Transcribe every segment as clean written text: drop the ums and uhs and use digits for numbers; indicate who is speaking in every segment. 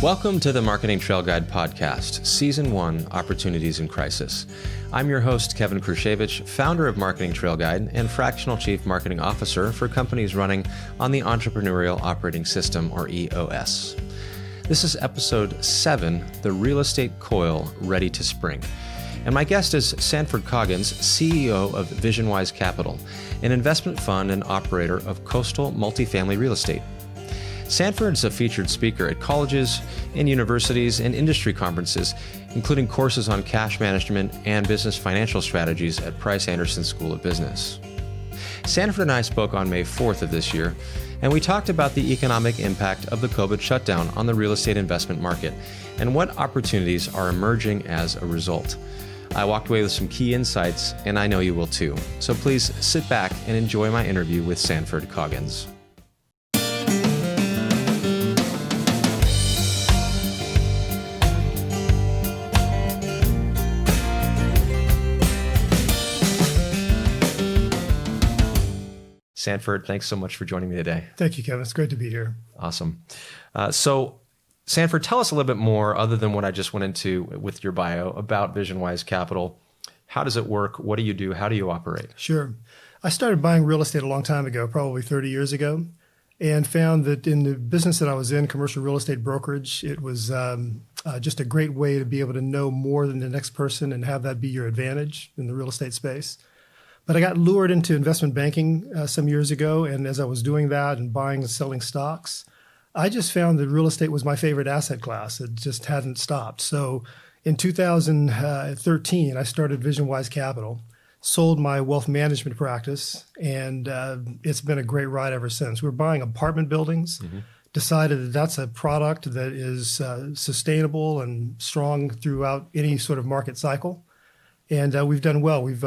Speaker 1: Welcome to the Marketing Trail Guide podcast, Season 1, Opportunities in Crisis. I'm your host, Kevin Krusiewicz, founder of Marketing Trail Guide and fractional chief marketing officer for companies running on the Entrepreneurial Operating System, or EOS. This is episode 7, The Real Estate Coil, Ready to Spring. And my guest is Sanford Coggins, CEO of VisionWise Capital, an investment fund and operator of coastal multifamily real estate. Sanford is a featured speaker at colleges and universities and industry conferences, including courses on cash management and business financial strategies at Price Anderson School of Business. Sanford and I spoke on May 4th of this year, and we talked about the economic impact of the COVID shutdown on the real estate investment market and what opportunities are emerging as a result. I walked away with some key insights, and I know you will too. So please sit back and enjoy my interview with Sanford Coggins. Sanford, thanks so much for joining me today.
Speaker 2: Thank you, Kevin. It's great to be here.
Speaker 1: Awesome. So, Sanford, tell us a little bit more, other than what I just went into with your bio, about VisionWise Capital. How does it work? What do you do? How do you operate?
Speaker 2: Sure. I started buying real estate a long time ago, probably 30 years ago, and found that in the business that I was in, commercial real estate brokerage, it was just a great way to be able to know more than the next person and have that be your advantage in the real estate space. But I got lured into investment banking some years ago, and as I was doing that and buying and selling stocks, I just found that real estate was my favorite asset class. It just hadn't stopped. So in 2013, I started VisionWise Capital, sold my wealth management practice, and it's been a great ride ever since. We're buying apartment buildings, decided that that's a product that is sustainable and strong throughout any sort of market cycle. And we've done well. We've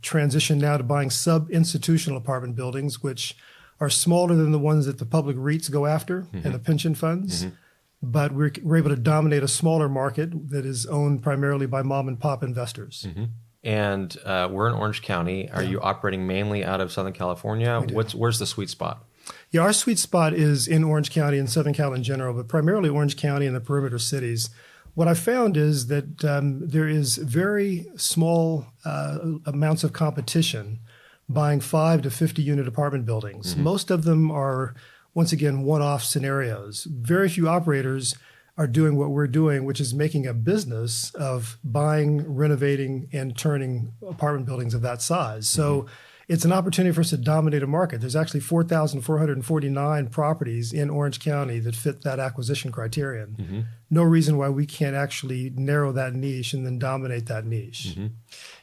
Speaker 2: transitioned now to buying sub-institutional apartment buildings, which are smaller than the ones that the public REITs go after and the pension funds. But we're able to dominate a smaller market that is owned primarily by mom and pop investors.
Speaker 1: And we're in Orange County. Are you operating mainly out of Southern California? Where's the sweet spot?
Speaker 2: Yeah, our sweet spot is in Orange County and Southern Cal in general, but primarily Orange County and the perimeter cities. What I found is that there is very small amounts of competition buying 5 to 50 unit apartment buildings. Most of them are, once again, one-off scenarios. Very few operators are doing what we're doing, which is making a business of buying, renovating, and turning apartment buildings of that size. So it's an opportunity for us to dominate a market. There's actually 4,449 properties in Orange County that fit that acquisition criterion. No reason why we can't actually narrow that niche and then dominate that niche.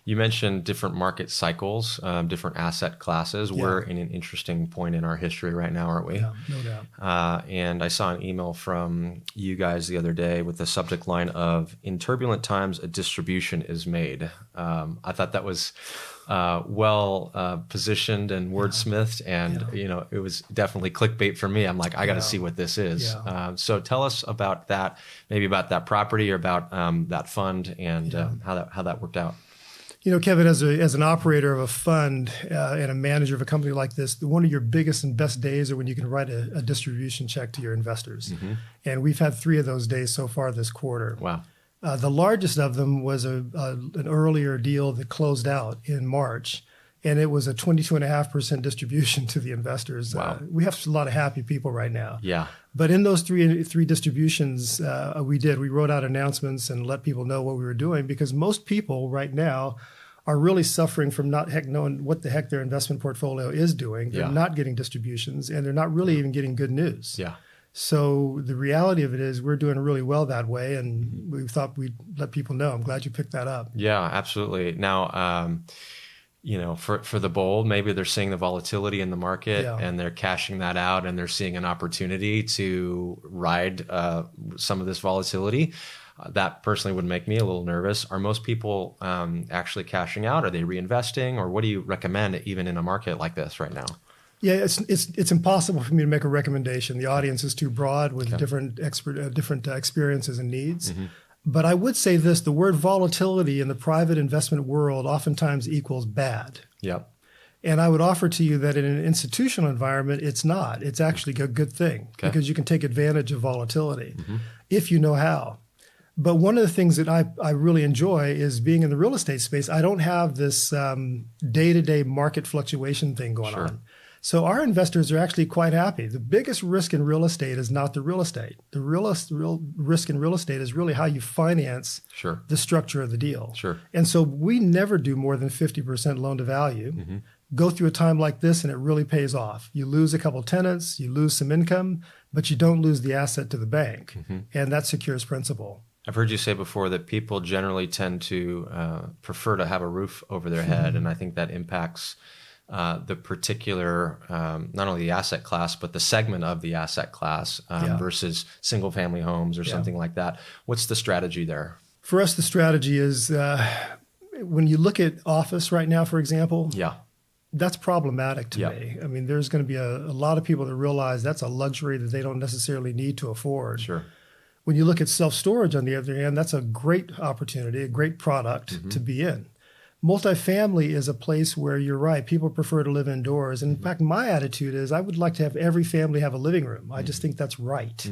Speaker 2: You mentioned different market cycles, different asset classes. Yeah. We're in an interesting point in our history right now, aren't we? Yeah, no doubt.
Speaker 1: And I saw an email from you guys the other day with the subject line of, "In turbulent times, a distribution is made." I thought that was well positioned and wordsmithed, and it was definitely clickbait for me. I'm like, I got to see what this is. So tell us about that, maybe about that property or about that fund and how that worked out.
Speaker 2: You know, Kevin, as an operator of a fund and a manager of a company like this, one of your biggest and best days are when you can write a distribution check to your investors. And we've had 3 of those days so far this quarter.
Speaker 1: Wow.
Speaker 2: The largest of them was an earlier deal that closed out in March, and it was a 22.5% distribution to the investors.
Speaker 1: Wow.
Speaker 2: We have a lot of happy people right now.
Speaker 1: Yeah.
Speaker 2: But in those three distributions, we wrote out announcements and let people know what we were doing, because most people right now are really suffering from not knowing what the heck their investment portfolio is doing. They're not getting distributions, and they're not really even getting good news. Yeah. So the reality of it is we're doing really well that way, and we thought we'd let people know. I'm glad you picked that up.
Speaker 1: Yeah, absolutely. Now, for the bold, maybe they're seeing the volatility in the market and they're cashing that out, and they're seeing an opportunity to ride some of this volatility. That personally would make me a little nervous. Are most people actually cashing out? Are they reinvesting? Or what do you recommend even in a market like this right now?
Speaker 2: Yeah, it's impossible for me to make a recommendation. The audience is too broad with different experiences and needs. But I would say this: the word volatility in the private investment world oftentimes equals bad.
Speaker 1: Yep.
Speaker 2: And I would offer to you that in an institutional environment, it's not. It's actually a good thing because you can take advantage of volatility if you know how. But one of the things that I really enjoy is being in the real estate space. I don't have this day-to-day market fluctuation thing going on. So our investors are actually quite happy. The biggest risk in real estate is not the real estate. The real risk in real estate is really how you finance the structure of the deal. And so we never do more than 50% loan to value. Go through a time like this and it really pays off. You lose a couple tenants, you lose some income, but you don't lose the asset to the bank. And that secures principal.
Speaker 1: I've heard you say before that people generally tend to prefer to have a roof over their head. And I think that impacts the particular, not only the asset class, but the segment of the asset class versus single family homes or something like that. What's the strategy there?
Speaker 2: For us, the strategy is when you look at office right now, for example, that's problematic to me. I mean, there's going to be a lot of people that realize that's a luxury that they don't necessarily need to afford. When you look at self-storage, on the other hand, that's a great opportunity, a great product to be in. Multifamily is a place where you're right. People prefer to live indoors. And in fact, my attitude is I would like to have every family have a living room. I just think that's right.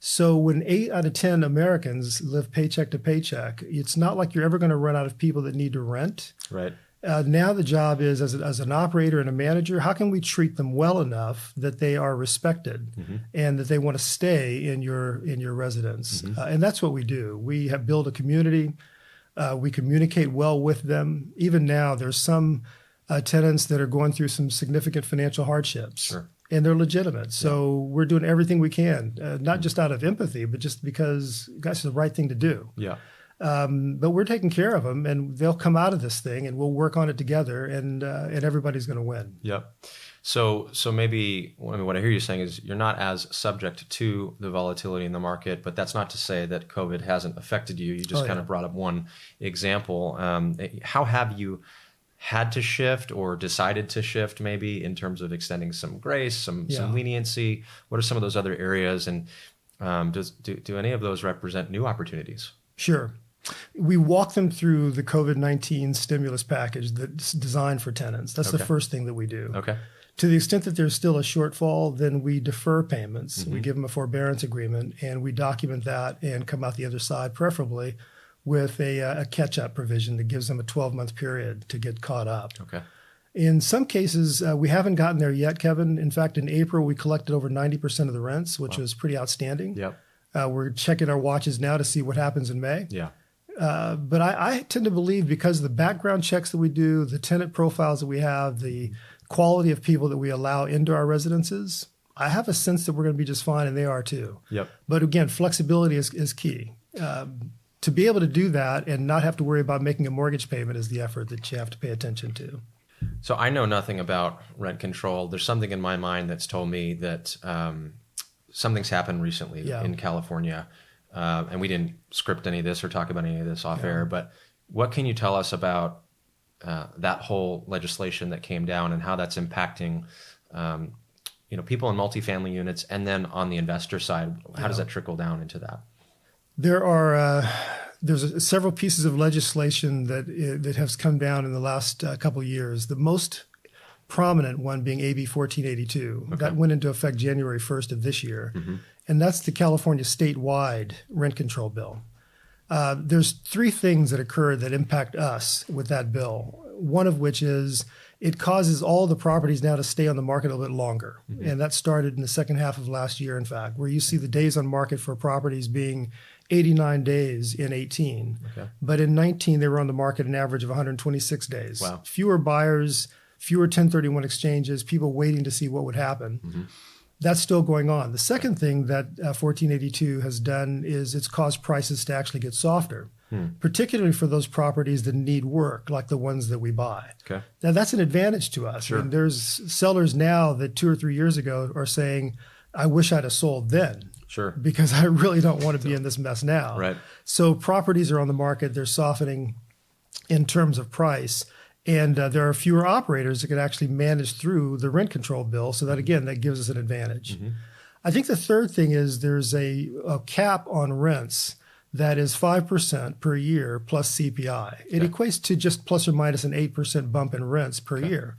Speaker 2: So when 8 out of 10 Americans live paycheck to paycheck, it's not like you're ever going to run out of people that need to rent. Now the job is, as an operator and a manager, how can we treat them well enough that they are respected and that they want to stay in your residence? And that's what we do. We have built a community. We communicate well with them. Even now, there's some tenants that are going through some significant financial hardships, and they're legitimate. So we're doing everything we can, not just out of empathy, but just because that's the right thing to do. But we're taking care of them, and they'll come out of this thing, and we'll work on it together, and everybody's going to win.
Speaker 1: So maybe what I hear you saying is you're not as subject to the volatility in the market, but that's not to say that COVID hasn't affected you. You just kind of brought up one example. How have you had to shift or decided to shift maybe in terms of extending some grace, some leniency? What are some of those other areas? And do any of those represent new opportunities?
Speaker 2: Sure. We walk them through the COVID-19 stimulus package that's designed for tenants. That's the first thing that we do. To the extent that there's still a shortfall, then we defer payments. We give them a forbearance agreement, and we document that and come out the other side, preferably with a catch-up provision that gives them a 12-month period to get caught up. In some cases, we haven't gotten there yet, Kevin. In fact, in April, we collected over 90% of the rents, which was pretty outstanding. We're checking our watches now to see what happens in May. But I tend to believe, because of the background checks that we do, the tenant profiles that we have, the quality of people that we allow into our residences, I have a sense that we're going to be just fine, and they are too. But again, flexibility is key. To be able to do that and not have to worry about making a mortgage payment is the effort that you have to pay attention to.
Speaker 1: So I know nothing about rent control. There's something in my mind that's told me that something's happened recently in California. And we didn't script any of this or talk about any of this off air, but what can you tell us about that whole legislation that came down and how that's impacting people in multifamily units, and then on the investor side, how does that trickle down into that?
Speaker 2: There's several pieces of legislation that has come down in the last couple of years. The most prominent one being AB 1482. That went into effect January 1st of this year. And that's the California statewide rent control bill. There's 3 things that occur that impact us with that bill. One of which is it causes all the properties now to stay on the market a little bit longer. And that started in the second half of last year, in fact, where you see the days on market for properties being 89 days in 18. But in 19, they were on the market an average of 126 days. Fewer buyers, fewer 1031 exchanges, people waiting to see what would happen. That's still going on. The second thing that 1482 has done is it's caused prices to actually get softer, particularly for those properties that need work, like the ones that we buy. Now, that's an advantage to us. I mean, there's sellers now that 2 or 3 years ago are saying, I wish I'd have sold then. Because I really don't want to be in this mess now. So properties are on the market. They're softening in terms of price. And there are fewer operators that can actually manage through the rent control bill. So that, again, that gives us an advantage. I think the third thing is there's a cap on rents that is 5% per year plus CPI. It equates to just plus or minus an 8% bump in rents per year.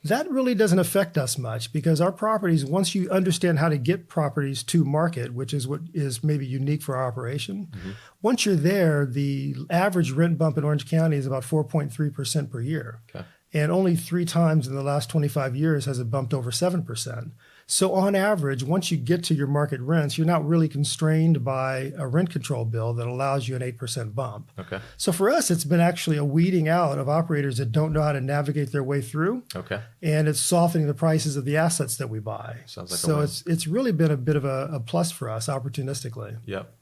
Speaker 2: That really doesn't affect us much because our properties, once you understand how to get properties to market, which is what is maybe unique for our operation, once you're there, the average rent bump in Orange County is about 4.3% per year.
Speaker 1: Okay.
Speaker 2: And only 3 times in the last 25 years has it bumped over 7%. So on average, once you get to your market rents, you're not really constrained by a rent control bill that allows you an 8% bump.
Speaker 1: Okay.
Speaker 2: So for us, it's been actually a weeding out of operators that don't know how to navigate their way through.
Speaker 1: Okay.
Speaker 2: And it's softening the prices of the assets that we buy.
Speaker 1: Sounds like a
Speaker 2: so
Speaker 1: win.
Speaker 2: it's really been a bit of a plus for us opportunistically.
Speaker 1: Yep.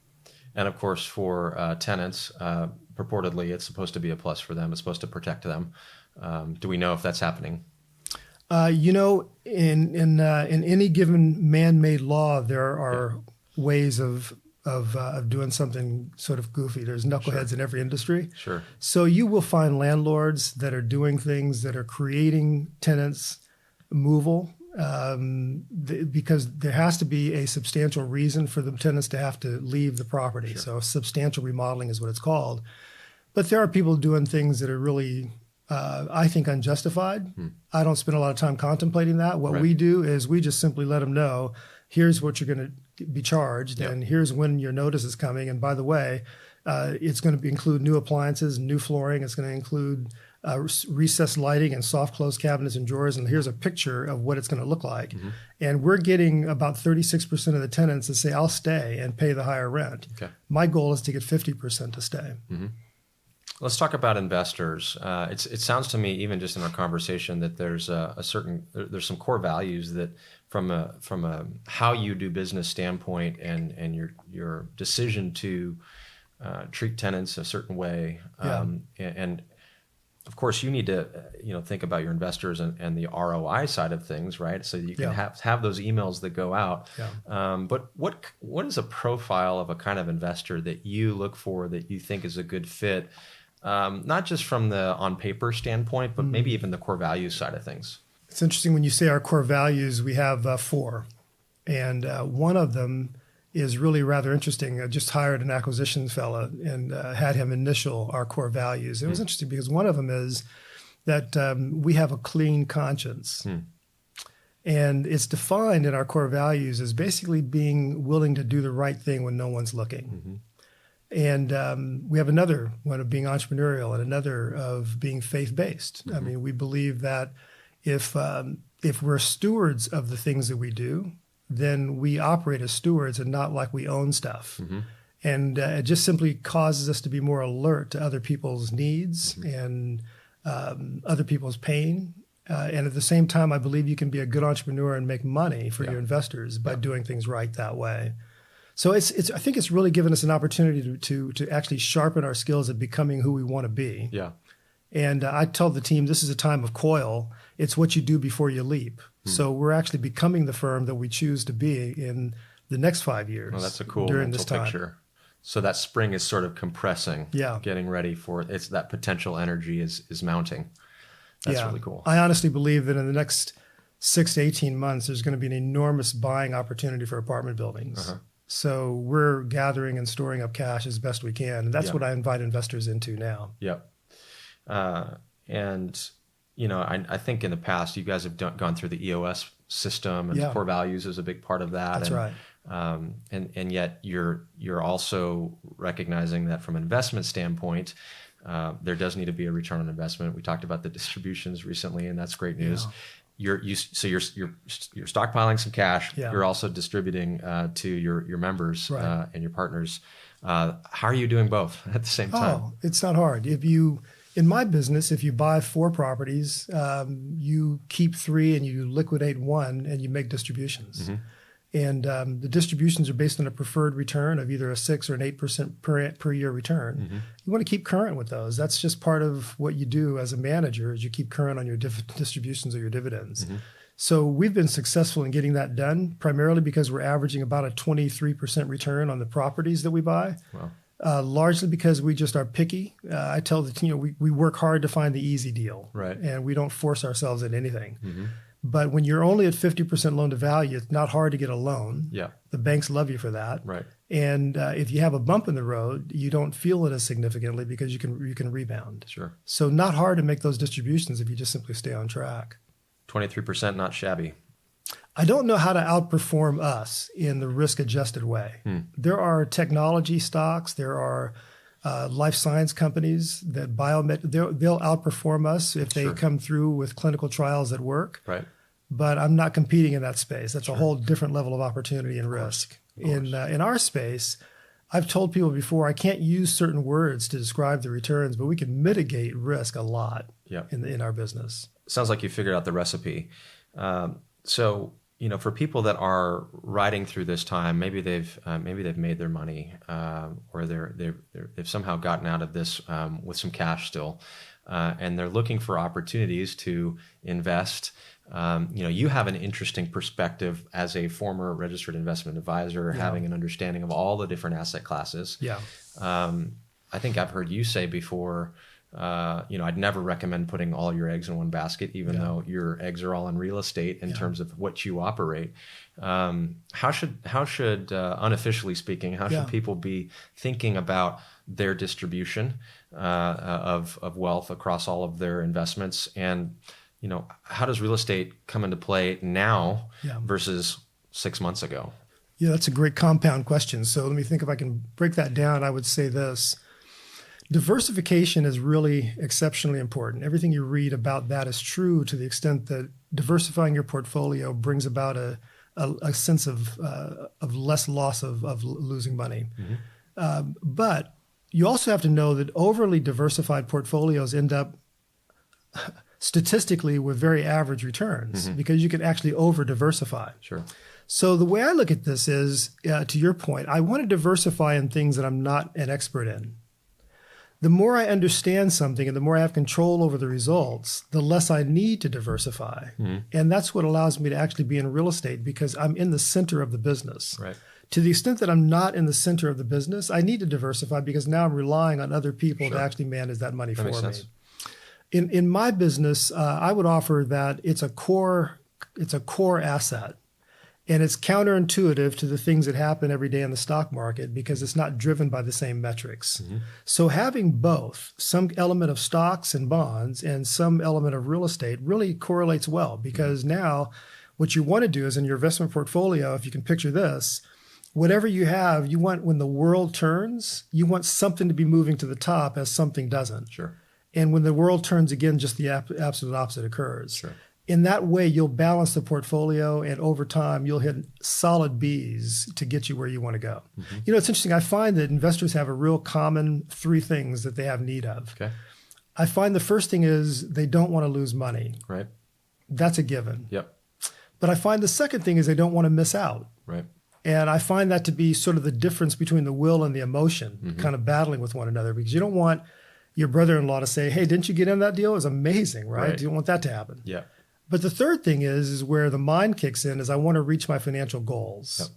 Speaker 1: And of course, for tenants, purportedly, it's supposed to be a plus for them. It's supposed to protect them. Do we know if that's happening?
Speaker 2: In any given man-made law, there are ways of doing something sort of goofy. There's knuckleheads in every industry.
Speaker 1: Sure.
Speaker 2: So you will find landlords that are doing things that are creating tenants' removal because there has to be a substantial reason for the tenants to have to leave the property.
Speaker 1: Sure.
Speaker 2: So substantial remodeling is what it's called. But there are people doing things that are really I think unjustified. I don't spend a lot of time contemplating that. What we do is we just simply let them know, here's what you're going to be charged, and here's when your notice is coming. And by the way, it's going to include new appliances, new flooring. It's going to include recessed lighting and soft close cabinets and drawers. And here's a picture of what it's going to look like. And we're getting about 36% of the tenants that say, I'll stay and pay the higher rent. Okay. My goal is to get 50% to stay.
Speaker 1: Let's talk about investors. It sounds to me, even just in our conversation, that there's there's some core values that, from a how you do business standpoint, and your decision to treat tenants a certain way, and of course you need to think about your investors and the ROI side of things, right? So you can have those emails that go out. But what is a profile of a kind of investor that you look for that you think is a good fit? Not just from the on paper standpoint, but maybe even the core values side of things.
Speaker 2: It's interesting when you say our core values, we have 4. And one of them is really rather interesting. I just hired an acquisitions fella and had him initial our core values. It was interesting because one of them is that we have a clean conscience. And it's defined in our core values as basically being willing to do the right thing when no one's looking. And we have another one of being entrepreneurial and another of being faith-based. I mean, we believe that if we're stewards of the things that we do, then we operate as stewards and not like we own stuff. And it just simply causes us to be more alert to other people's needs and other people's pain. And at the same time, I believe you can be a good entrepreneur and make money for your investors by doing things right that way. So I think it's really given us an opportunity to actually sharpen our skills at becoming who we want to be. And I tell the team, this is a time of coil. It's what you do before you leap. So we're actually becoming the firm that we choose to be in the next 5 years.
Speaker 1: Well, that's a cool
Speaker 2: during
Speaker 1: mental
Speaker 2: this time.
Speaker 1: picture. So that spring is sort of compressing, getting ready for it's that potential energy is mounting. That's really cool.
Speaker 2: I honestly believe that in the next 6 to 18 months, there's going to be an enormous buying opportunity for apartment buildings. So we're gathering and storing up cash as best we can. And that's what I invite investors into now.
Speaker 1: And, I think in the past, you guys have gone through the EOS system, and core values is a big part of that.
Speaker 2: That's right.
Speaker 1: And yet you're also recognizing that from an investment standpoint, there does need to be a return on investment. We talked about the distributions recently, and that's great news. You're stockpiling some cash. You're also distributing to your members and your partners. How are you doing both at the same time?
Speaker 2: Oh, it's not hard. In my business, if you buy 4 properties, you keep 3 and you liquidate 1 and you make distributions. And the distributions are based on a preferred return of either a 6 or an 8% per year return. You want to keep current with those. That's just part of what you do as a manager, is you keep current on your distributions or your dividends. So we've been successful in getting that done, primarily because we're averaging about a 23% return on the properties that we buy. Largely because we just are picky. I tell the team, we work hard to find the easy deal, and we don't force ourselves into anything. But when you're only at 50% loan to value, it's not hard to get a loan. The banks love you for that. And if you have a bump in the road, you don't feel it as significantly because you can rebound. So not hard to make those distributions if you just simply stay on track.
Speaker 1: 23%, not shabby.
Speaker 2: I don't know how to outperform us in the risk-adjusted way. There are technology stocks, there are life science companies that they'll outperform us if they come through with clinical trials that work.
Speaker 1: Right.
Speaker 2: But I'm not competing in that space. That's a whole different level of opportunity and risk. In our space, I've told people before, I can't use certain words to describe the returns, but we can mitigate risk a lot in our business.
Speaker 1: Sounds like you figured out the recipe. So, for people that are riding through this time, maybe they've made their money, or they've somehow gotten out of this with some cash still, and they're looking for opportunities to invest. You have an interesting perspective as a former registered investment advisor, having an understanding of all the different asset classes.
Speaker 2: Yeah.
Speaker 1: I think I've heard you say before, I'd never recommend putting all your eggs in one basket, even though your eggs are all in real estate in terms of what you operate. How should unofficially speaking, how should people be thinking about their distribution of wealth across all of their investments? And how does real estate come into play now versus 6 months ago?
Speaker 2: Yeah, that's a great compound question. So let me think if I can break that down. I would say this. Diversification is really exceptionally important. Everything you read about that is true to the extent that diversifying your portfolio brings about a sense of less loss of losing money. But you also have to know that overly diversified portfolios end up statistically with very average returns because you can actually over diversify.
Speaker 1: Sure.
Speaker 2: So the way I look at this is, to your point, I want to diversify in things that I'm not an expert in. The more I understand something and the more I have control over the results, the less I need to diversify. And that's what allows me to actually be in real estate because I'm in the center of the business.
Speaker 1: Right.
Speaker 2: To the extent that I'm not in the center of the business, I need to diversify because now I'm relying on other people to actually manage that money for me. In my business, I would offer that it's a core asset. And it's counterintuitive to the things that happen every day in the stock market because it's not driven by the same metrics. So having both, some element of stocks and bonds and some element of real estate really correlates well because now what you want to do is in your investment portfolio, if you can picture this, whatever you have, you want when the world turns, you want something to be moving to the top as something doesn't.
Speaker 1: Sure.
Speaker 2: And when the world turns again, just the absolute opposite occurs.
Speaker 1: Sure.
Speaker 2: In that way, you'll balance the portfolio, and over time, you'll hit solid Bs to get you where you want to go. It's interesting. I find that investors have a real common three things that they have need of.
Speaker 1: Okay.
Speaker 2: I find the first thing is they don't want to lose money.
Speaker 1: Right.
Speaker 2: That's a given.
Speaker 1: Yep.
Speaker 2: But I find the second thing is they don't want to miss out.
Speaker 1: Right.
Speaker 2: And I find that to be sort of the difference between the will and the emotion, kind of battling with one another, because you don't want your brother-in-law to say, hey, didn't you get in that deal? It was amazing, right? You don't want that to happen.
Speaker 1: Yeah.
Speaker 2: But the third thing is where the mind kicks in is I want to reach my financial goals.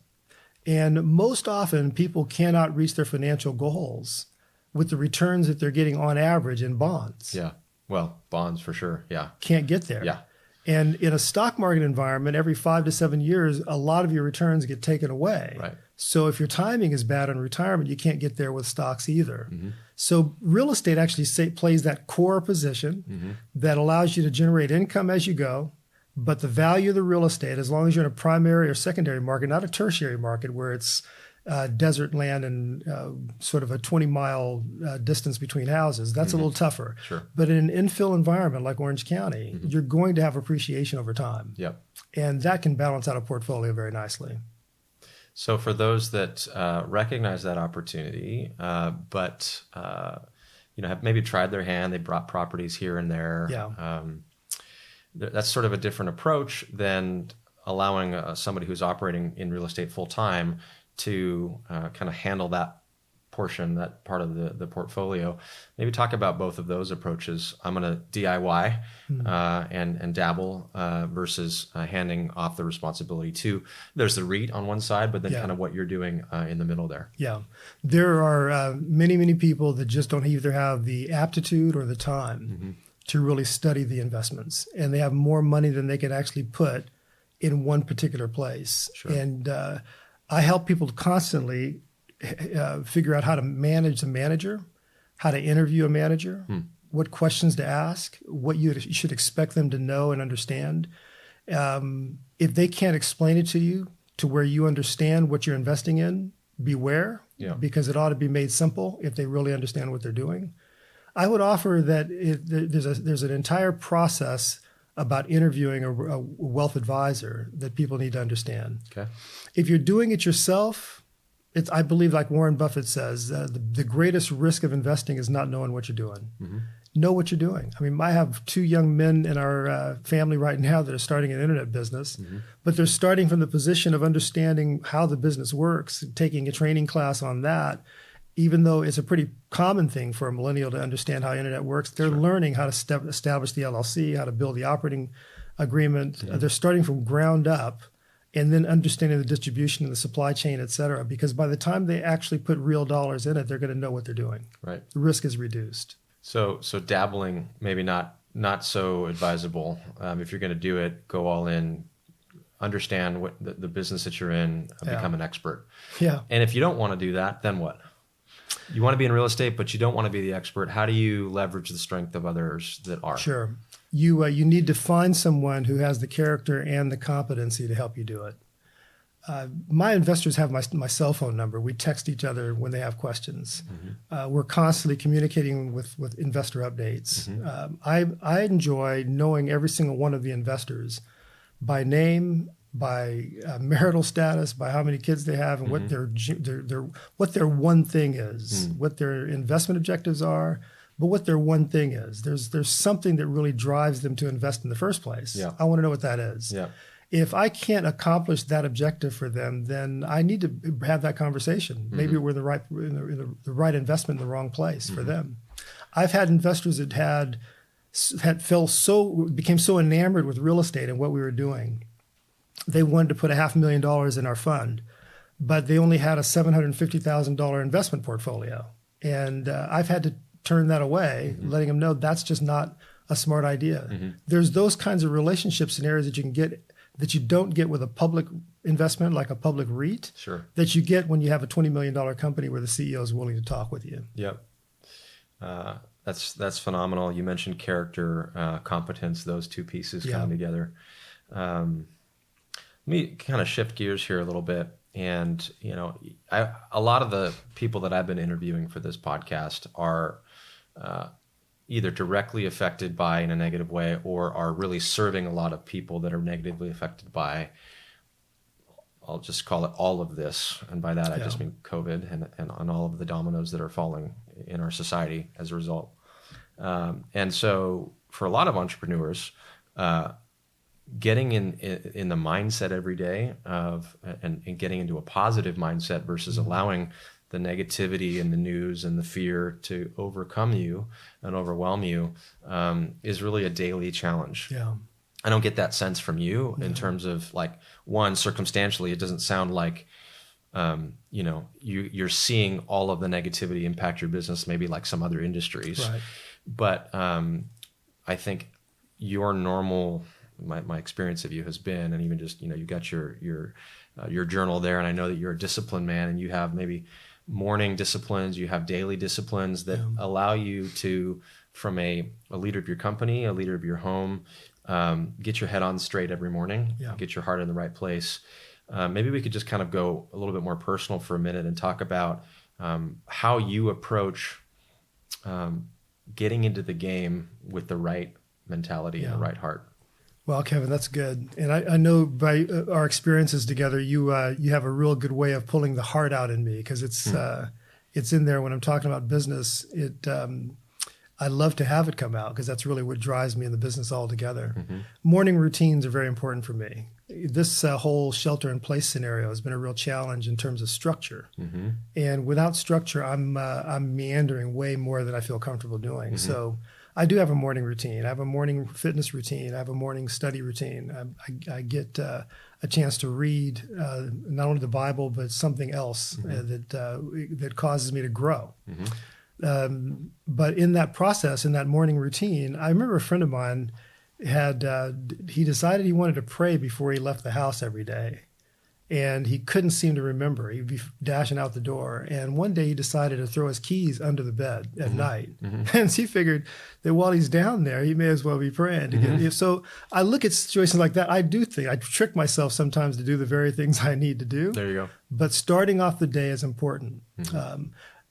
Speaker 2: And most often people cannot reach their financial goals with the returns that they're getting on average in bonds.
Speaker 1: Yeah. Well, bonds for sure. Yeah.
Speaker 2: Can't get there.
Speaker 1: Yeah.
Speaker 2: And in a stock market environment, every 5 to 7 years, a lot of your returns get taken away.
Speaker 1: Right.
Speaker 2: So if your timing is bad in retirement, you can't get there with stocks either. So real estate actually plays that core position that allows you to generate income as you go. But the value of the real estate, as long as you're in a primary or secondary market, not a tertiary market where it's desert land and sort of a 20-mile distance between houses, that's a little tougher.
Speaker 1: Sure.
Speaker 2: But in an infill environment like Orange County, you're going to have appreciation over time.
Speaker 1: Yep.
Speaker 2: And that can balance out a portfolio very nicely.
Speaker 1: So for those that recognize that opportunity, but have maybe tried their hand, they brought properties here and there.
Speaker 2: Yeah.
Speaker 1: That's sort of a different approach than allowing somebody who's operating in real estate full time to kind of handle that portion, that part of the portfolio. Maybe talk about both of those approaches. I'm going to DIY and dabble versus handing off the responsibility to. There's the REIT on one side, but then kind of what you're doing in the middle there.
Speaker 2: Yeah, there are many, many people that just don't either have the aptitude or the time to really study the investments, and they have more money than they can actually put in one particular place.
Speaker 1: Sure.
Speaker 2: And I help people constantly figure out how to manage the manager, how to interview a manager, what questions to ask, what you should expect them to know and understand. If they can't explain it to you to where you understand what you're investing in, beware, because it ought to be made simple if they really understand what they're doing. I would offer that there's an entire process about interviewing a wealth advisor that people need to understand.
Speaker 1: Okay.
Speaker 2: If you're doing it yourself, I believe, like Warren Buffett says, the greatest risk of investing is not knowing what you're doing. Mm-hmm. Know what you're doing. I mean, I have 2 young men in our family right now that are starting an internet business, but they're starting from the position of understanding how the business works, taking a training class on that. Even though it's a pretty common thing for a millennial to understand how internet works, they're learning how to establish the LLC, how to build the operating agreement. They're starting from ground up and then understanding the distribution and the supply chain, et cetera, because by the time they actually put real dollars in it, they're going to know what they're doing. Right. The risk is reduced.
Speaker 1: So dabbling, maybe not so advisable. If you're going to do it, go all in, understand what the business that you're in, become an expert.
Speaker 2: Yeah.
Speaker 1: And if you don't want to do that, then what? You want to be in real estate, but you don't want to be the expert. How do you leverage the strength of others that are?
Speaker 2: Sure. You need to find someone who has the character and the competency to help you do it. My investors have my cell phone number. We text each other when they have questions. Mm-hmm. We're constantly communicating with investor updates. Mm-hmm. I enjoy knowing every single one of the investors by name, by marital status, by how many kids they have, and what their one thing is, what their investment objectives are, but what their one thing is. There's something that really drives them to invest in the first place. Yeah. I want to know what that is. Yeah. If I can't accomplish that objective for them, then I need to have that conversation. Maybe we're the right investment in the wrong place for them. I've had investors that became so enamored with real estate and what we were doing. They wanted to put $500,000 in our fund, but they only had a $750,000 investment portfolio. And I've had to turn that away, letting them know that's just not a smart idea. There's those kinds of relationship scenarios that you can get that you don't get with a public investment like a public REIT, that you get when you have a $20 million company where the CEO is willing to talk with you.
Speaker 1: Yep. That's phenomenal. You mentioned character, competence, those two pieces coming together. Let me kind of shift gears here a little bit. And, a lot of the people that I've been interviewing for this podcast are either directly affected by in a negative way or are really serving a lot of people that are negatively affected by, I'll just call it all of this. And by that, I just mean COVID and on all of the dominoes that are falling in our society as a result. And so for a lot of entrepreneurs, getting in the mindset every day and getting into a positive mindset versus allowing the negativity and the news and the fear to overcome you and overwhelm you is really a daily challenge.
Speaker 2: Yeah.
Speaker 1: I don't get that sense from you in terms of circumstantially, it doesn't sound like, you're seeing all of the negativity impact your business, maybe like some other industries. Right. But I think your normal, my experience of you has been, and even just, you got your journal there, and I know that you're a disciplined man, and you have maybe morning disciplines, you have daily disciplines that allow you to, from a leader of your company, a leader of your home, get your head on straight every morning, get your heart in the right place. Maybe we could just kind of go a little bit more personal for a minute and talk about how you approach getting into the game with the right mentality and the right heart.
Speaker 2: Well, Kevin, that's good. And I know by our experiences together, you have a real good way of pulling the heart out in me, because it's in there when I'm talking about business. I love to have it come out because that's really what drives me in the business altogether. Morning routines are very important for me. This whole shelter-in-place scenario has been a real challenge in terms of structure. And without structure, I'm meandering way more than I feel comfortable doing. So I do have a morning routine. I have a morning fitness routine. I have a morning study routine. I get a chance to read not only the Bible, but something else that causes me to grow. But in that process, in that morning routine, I remember a friend of mine he decided he wanted to pray before he left the house every day. and he couldn't seem to remember. He'd be dashing out the door. And one day he decided to throw his keys under the bed at night. And he figured that while he's down there, he may as well be praying. So I look at situations like that. I trick myself sometimes to do the very things I need to do.
Speaker 1: There you go.
Speaker 2: But starting off the day is important.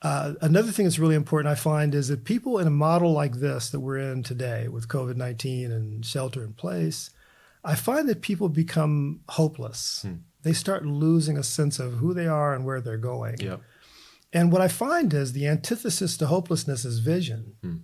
Speaker 2: Another thing that's really important, I find, is that people in a model like this that we're in today with COVID-19 and shelter in place, I find that people become hopeless. They start losing a sense of who they are and where they're going.
Speaker 1: Yep.
Speaker 2: And what I find is the antithesis to hopelessness is vision.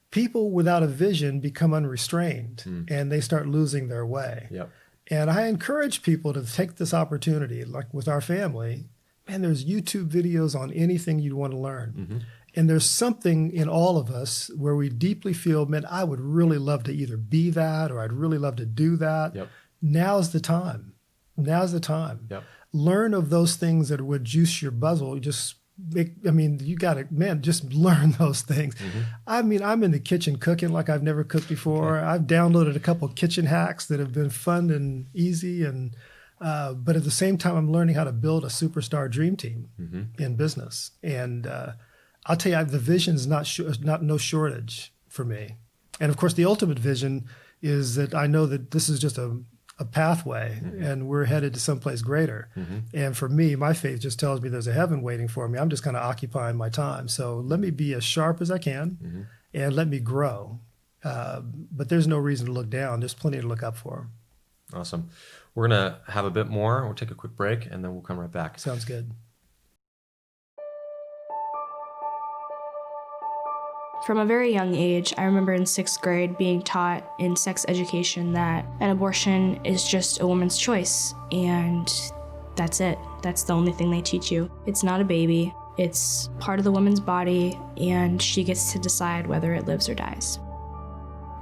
Speaker 2: People without a vision become unrestrained and they start losing their way.
Speaker 1: Yep.
Speaker 2: And I encourage people to take this opportunity, like with our family. Man, there's YouTube videos on anything you'd want to learn. And there's something in all of us where we deeply feel, man, I would really love to either be that or I'd really love to do that.
Speaker 1: Yep.
Speaker 2: Now's the time. Now's the time.
Speaker 1: Yep.
Speaker 2: Learn of those things that would juice your puzzle. Just you got to, man, just learn those things. I mean, I'm in the kitchen cooking like I've never cooked before. I've downloaded a couple kitchen hacks that have been fun and easy. But at the same time, I'm learning how to build a superstar dream team in business. And I'll tell you, the vision is no shortage for me. And of course, the ultimate vision is that I know that this is just a pathway and we're headed to someplace greater. And for me, my faith just tells me there's a heaven waiting for me. I'm just kind of occupying my time. So let me be as sharp as I can and let me grow. But there's no reason to look down. There's plenty to look up for.
Speaker 1: Awesome. We're going to have a bit more. We'll take a quick break and then we'll come right back.
Speaker 2: Sounds good.
Speaker 3: From a very young age, I remember in 6th grade being taught in sex education that an abortion is just a woman's choice, and that's it. That's the only thing they teach you. It's not a baby. It's part of the woman's body, and she gets to decide whether it lives or dies.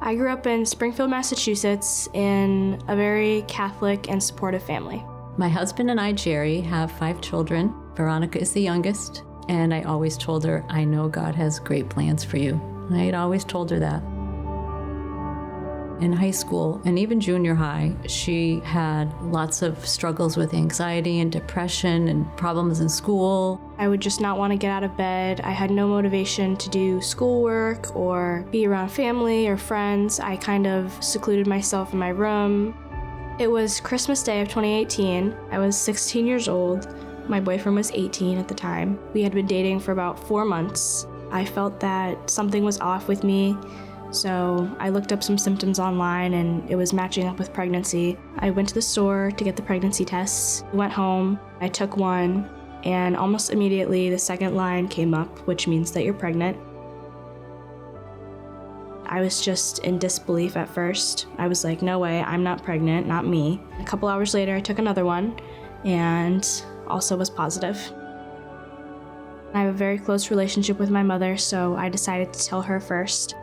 Speaker 3: I grew up in Springfield, Massachusetts, in a very Catholic and supportive family.
Speaker 4: My husband and I, Jerry, have 5 children. Veronica is the youngest. And I always told her, I know God has great plans for you. I had always told her that. In high school and even junior high, she had lots of struggles with anxiety and depression and problems in school.
Speaker 3: I would just not want to get out of bed. I had no motivation to do schoolwork or be around family or friends. I kind of secluded myself in my room. It was Christmas Day of 2018. I was 16 years old. My boyfriend was 18 at the time. We had been dating for about 4 months. I felt that something was off with me, so I looked up some symptoms online and it was matching up with pregnancy. I went to the store to get the pregnancy tests, went home, I took one, and almost immediately the second line came up, which means that you're pregnant. I was just in disbelief at first. I was like, no way, I'm not pregnant, not me. A couple hours later, I took another one and also was positive. I have a very close relationship with my mother, so I decided to tell her first.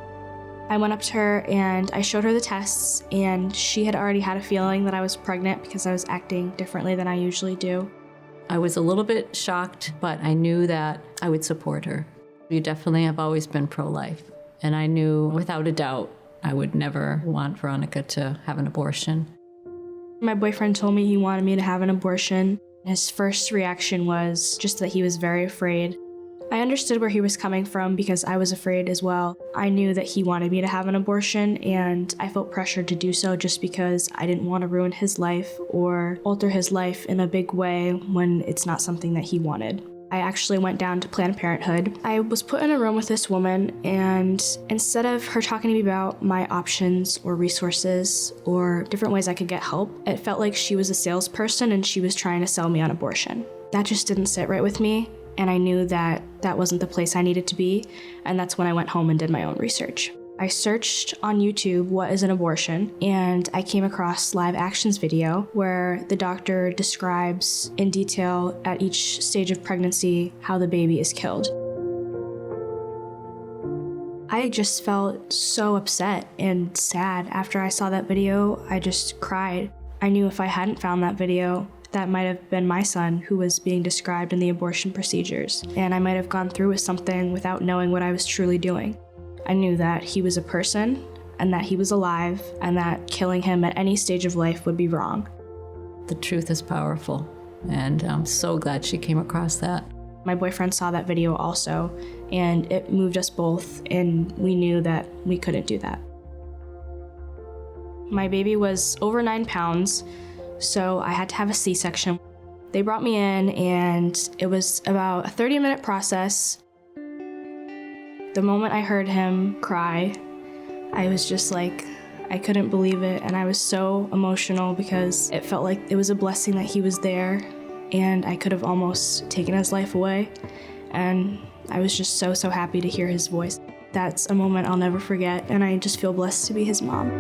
Speaker 3: I went up to her and I showed her the tests, and she had already had a feeling that I was pregnant because I was acting differently than I usually do.
Speaker 4: I was a little bit shocked, but I knew that I would support her. You definitely have always been pro-life, and I knew without a doubt I would never want Veronica to have an abortion.
Speaker 3: My boyfriend told me he wanted me to have an abortion. His first reaction was just that he was very afraid. I understood where he was coming from because I was afraid as well. I knew that he wanted me to have an abortion, and I felt pressured to do so just because I didn't want to ruin his life or alter his life in a big way when it's not something that he wanted. I actually went down to Planned Parenthood. I was put in a room with this woman, and instead of her talking to me about my options or resources or different ways I could get help, it felt like she was a salesperson and she was trying to sell me on abortion. That just didn't sit right with me, and I knew that that wasn't the place I needed to be, and that's when I went home and did my own research. I searched on YouTube, what is an abortion, and I came across Live Action's video where the doctor describes in detail at each stage of pregnancy how the baby is killed. I just felt so upset and sad after I saw that video. I just cried. I knew if I hadn't found that video, that might have been my son who was being described in the abortion procedures, and I might have gone through with something without knowing what I was truly doing. I knew that he was a person and that he was alive and that killing him at any stage of life would be wrong.
Speaker 4: The truth is powerful. And I'm so glad she came across that.
Speaker 3: My boyfriend saw that video also, and it moved us both, and we knew that we couldn't do that. My baby was over 9 pounds, so I had to have a C-section. They brought me in, and it was about a 30-minute process. The moment I heard him cry, I was just like, I couldn't believe it, and I was so emotional because it felt like it was a blessing that he was there, and I could have almost taken his life away. And I was just so happy to hear his voice. That's a moment I'll never forget, and I just feel blessed to be his mom.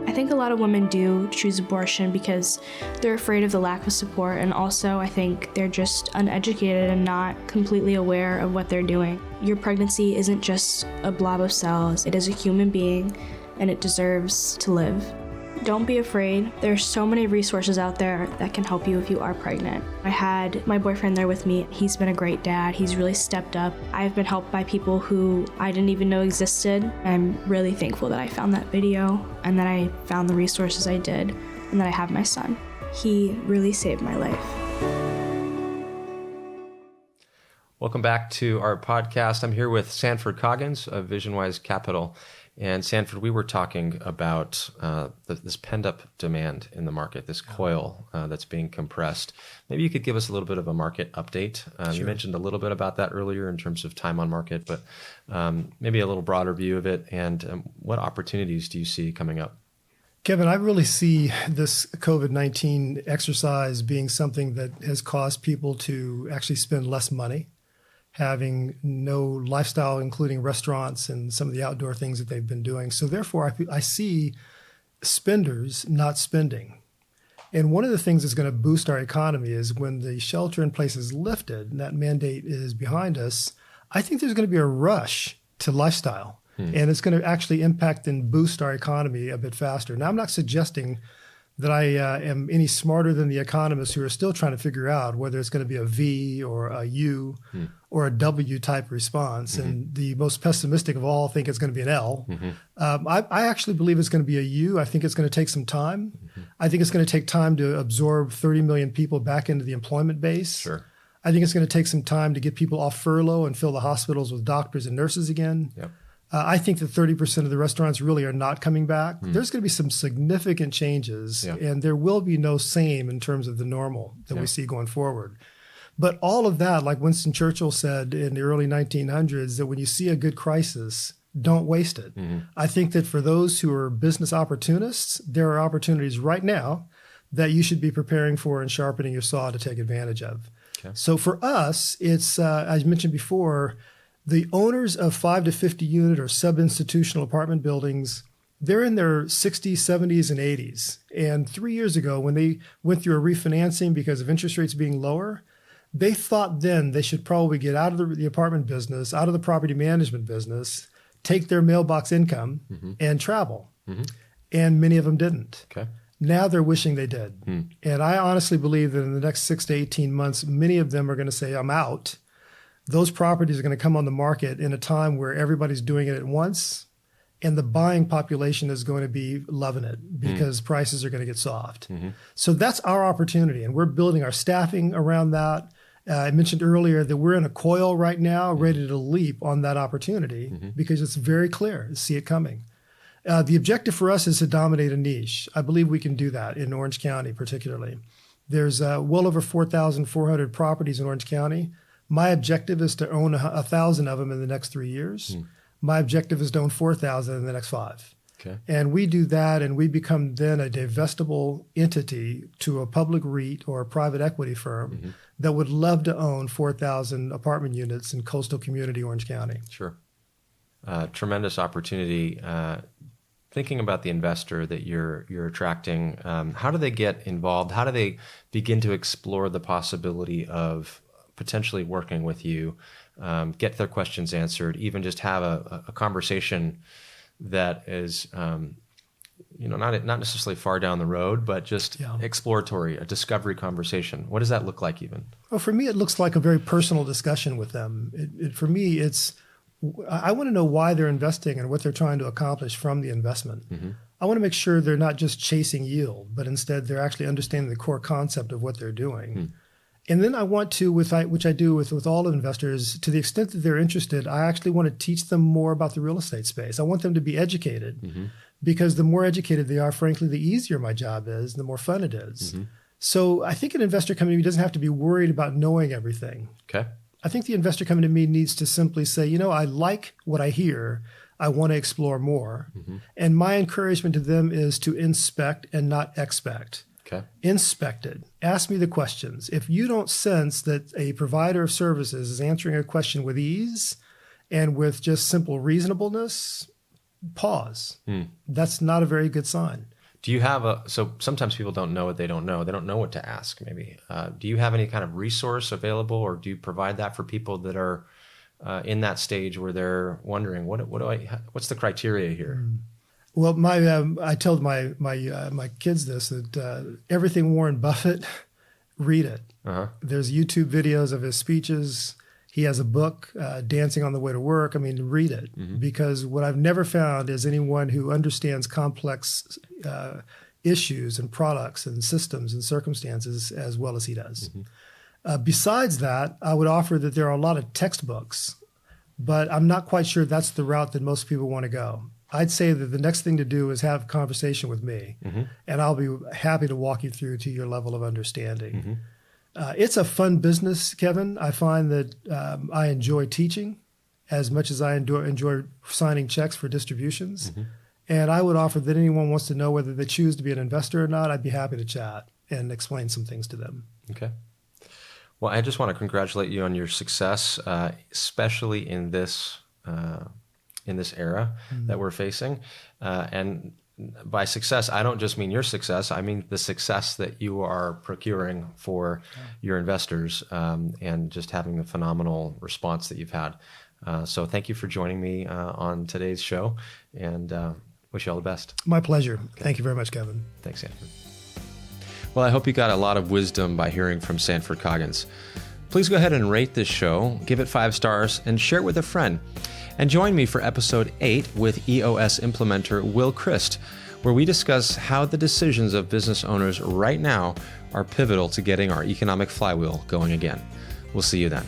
Speaker 3: I think a lot of women do choose abortion because they're afraid of the lack of support, and also I think they're just uneducated and not completely aware of what they're doing. Your pregnancy isn't just a blob of cells, it is a human being, and it deserves to live. Don't be afraid. There's so many resources out there that can help you if you are pregnant. I had my boyfriend there with me. He's been a great dad. He's really stepped up. I've been helped by people who I didn't even know existed. I'm really thankful that I found that video and that I found the resources I did and that I have my son. He really saved my life.
Speaker 1: Welcome back to our podcast. I'm here with Sanford Coggins of VisionWise Capital. And Sanford, we were talking about this pent-up demand in the market, this coil that's being compressed. Maybe you could give us a little bit of a market update.
Speaker 2: Sure.
Speaker 1: You mentioned a little bit about that earlier in terms of time on market, but maybe a little broader view of it. And what opportunities do you see coming up?
Speaker 2: Kevin, I really see this COVID-19 exercise being something that has caused people to actually spend less money, having no lifestyle, including restaurants and some of the outdoor things that they've been doing. So therefore, I see spenders not spending. And one of the things that's going to boost our economy is when the shelter in place is lifted and that mandate is behind us, I think there's going to be a rush to lifestyle. And it's going to actually impact and boost our economy a bit faster. Now, I'm not suggesting that I am any smarter than the economists who are still trying to figure out whether it's going to be a V or a U or a W type response. And the most pessimistic of all think it's going to be an L. I actually believe it's going to be a U. I think it's going to take some time. I think it's going to take time to absorb 30 million people back into the employment base.
Speaker 1: Sure.
Speaker 2: I think it's going to take some time to get people off furlough and fill the hospitals with doctors and nurses again.
Speaker 1: Yep.
Speaker 2: I think that 30% of the restaurants really are not coming back. There's going to be some significant changes, and there will be no same in terms of the normal that we see going forward. But all of that, like Winston Churchill said in the early 1900s, that when you see a good crisis, don't waste it. I think that for those who are business opportunists, there are opportunities right now that you should be preparing for and sharpening your saw to take advantage of. Okay. So for us, it's, as I mentioned before, the owners of 5 to 50 unit or sub-institutional apartment buildings, they're in their 60s, 70s, and 80s. And 3 years ago, when they went through a refinancing because of interest rates being lower, they thought then they should probably get out of the apartment business, out of the property management business, take their mailbox income and travel. And many of them didn't. Okay. Now they're wishing they did. And I honestly believe that in the next 6 to 18 months, many of them are going to say, I'm out. Those properties are going to come on the market in a time where everybody's doing it at once, and the buying population is going to be loving it because prices are going to get soft. So that's our opportunity, and we're building our staffing around that. I mentioned earlier that we're in a coil right now, ready to leap on that opportunity because it's very clear to see it coming. The objective for us is to dominate a niche. I believe we can do that in Orange County particularly. There's well over 4,400 properties in Orange County. My objective is to own 1,000 of them in the next 3 years. My objective is to own 4,000 in the next 5. Okay. And we do that, and we become then a divestible entity to a public REIT or a private equity firm that would love to own 4,000 apartment units in coastal community Orange County.
Speaker 1: Sure. Tremendous opportunity. Thinking about the investor that you're attracting, how do they get involved? How do they begin to explore the possibility of potentially working with you, get their questions answered, even just have a conversation that is, not necessarily far down the road, but just exploratory, a discovery conversation? What does that look like even?
Speaker 2: Well, for me, it looks like a very personal discussion with them. For me, I want to know why they're investing and what they're trying to accomplish from the investment. I want to make sure they're not just chasing yield, but instead they're actually understanding the core concept of what they're doing. And then I want to, which I do with all investors, to the extent that they're interested, I actually want to teach them more about the real estate space. I want them to be educated because the more educated they are, frankly, the easier my job is, the more fun it is. So I think an investor coming to me doesn't have to be worried about knowing everything.
Speaker 1: Okay.
Speaker 2: I think the investor coming to me needs to simply say, I like what I hear. I want to explore more. And my encouragement to them is to inspect and not expect.
Speaker 1: Okay.
Speaker 2: Inspect it. Ask me the questions. If you don't sense that a provider of services is answering a question with ease and with just simple reasonableness, pause. That's not a very good sign.
Speaker 1: Do you have so sometimes people don't know what they don't know. They don't know what to ask, maybe. Do you have any kind of resource available, or do you provide that for people that are in that stage where they're wondering, what's the criteria here?
Speaker 2: Well, I told my kids this, that everything Warren Buffett, read it. There's YouTube videos of his speeches. He has a book, Dancing on the Way to Work. I mean, read it. Because what I've never found is anyone who understands complex issues and products and systems and circumstances as well as he does. Besides that, I would offer that there are a lot of textbooks, but I'm not quite sure that's the route that most people want to go. I'd say that the next thing to do is have a conversation with me, and I'll be happy to walk you through to your level of understanding. It's a fun business, Kevin. I find that I enjoy teaching as much as I enjoy signing checks for distributions. And I would offer that anyone wants to know whether they choose to be an investor or not, I'd be happy to chat and explain some things to them.
Speaker 1: Okay. Well, I just want to congratulate you on your success, especially in this era that we're facing. And by success, I don't just mean your success. I mean the success that you are procuring for your investors, and just having the phenomenal response that you've had. So thank you for joining me on today's show, and wish you all the best.
Speaker 2: My pleasure. Okay. Thank you very much, Kevin.
Speaker 1: Thanks, Sanford. Well, I hope you got a lot of wisdom by hearing from Sanford Coggins. Please go ahead and rate this show, give it 5 stars, and share it with a friend. And join me for episode 8 with EOS implementer Will Christ, where we discuss how the decisions of business owners right now are pivotal to getting our economic flywheel going again. We'll see you then.